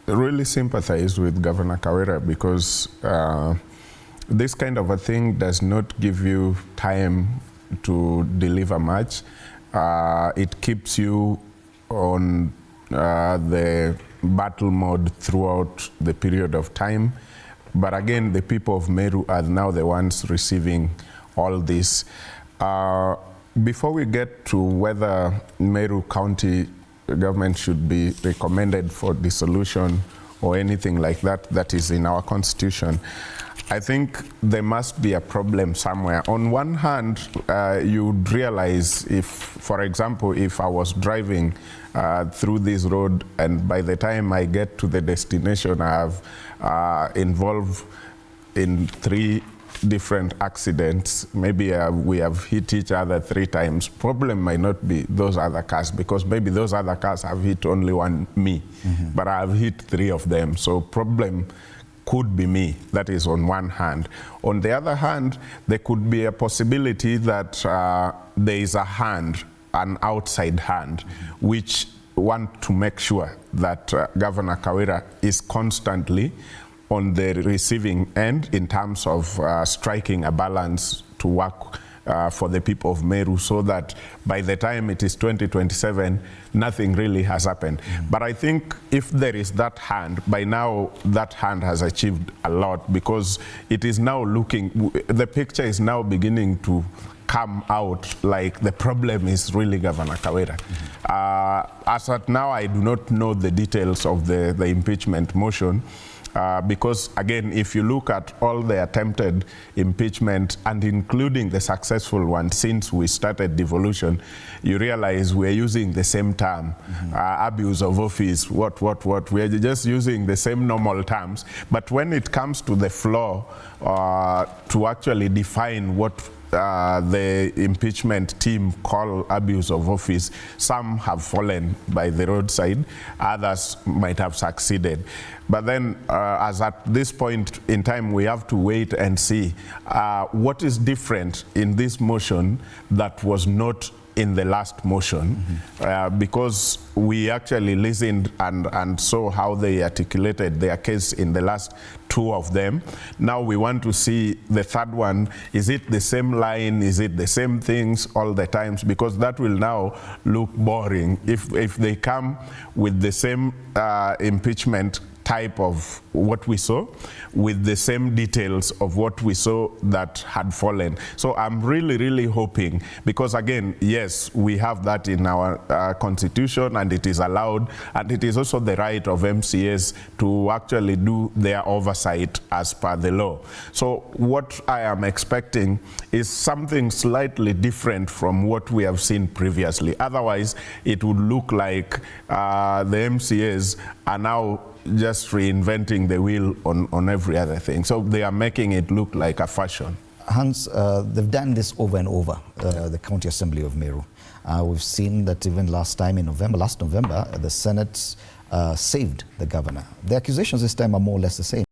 really sympathize with Governor Kawira because this kind of a thing does not give you time to deliver much. It keeps you on the battle mode throughout the period of time. But again, the people of Meru are now the ones receiving all this. Before we get to whether Meru County government should be recommended for dissolution or anything like that, that is in our constitution, I think there must be a problem somewhere. On one hand, you'd realize if, for example, if I was driving through this road and by the time I get to the destination, I have involved in 3 different accidents, maybe we have hit each other 3 times. Problem might not be those other cars, because maybe those other cars have hit only me, but I have hit 3 of them. So problem could be me. That is on one hand. On the other hand, there could be a possibility that there is a hand, an outside hand, which want to make sure that Governor Kawira is constantly on the receiving end in terms of striking a balance to work for the people of Meru, so that by the time it is 2027, nothing really has happened. But I think if there is that hand, by now that hand has achieved a lot, because it is now looking, the picture is now beginning to come out like the problem is really Governor Kawira. As at now, I do not know the details of the impeachment motion. Because again, if you look at all the attempted impeachment and including the successful one since we started devolution, you realize we're using the same term, abuse of office, what. We're just using the same normal terms. But when it comes to the floor to actually define what the impeachment team call abuse of office, some have fallen by the roadside, others might have succeeded. But then as at this point in time, we have to wait and see what is different in this motion that was not in the last motion, because we actually listened and saw how they articulated their case in the last 2 of them. Now we want to see the third one. Is it the same line? Is it the same things all the times? Because that will now look boring. If they come with the same impeachment type of what we saw, with the same details of what we saw that had fallen. So I'm really hoping, because again, yes, we have that in our constitution and it is allowed, and it is also the right of MCAs to actually do their oversight as per the law. So what I am expecting is something slightly different from what we have seen previously. Otherwise, it would look like the MCAs are now just reinventing the wheel on every other thing. So they are making it look like a fashion. Hans, they've done this over and over, the County Assembly of Meru. We've seen that even last November, the Senate saved the governor. The accusations this time are more or less the same.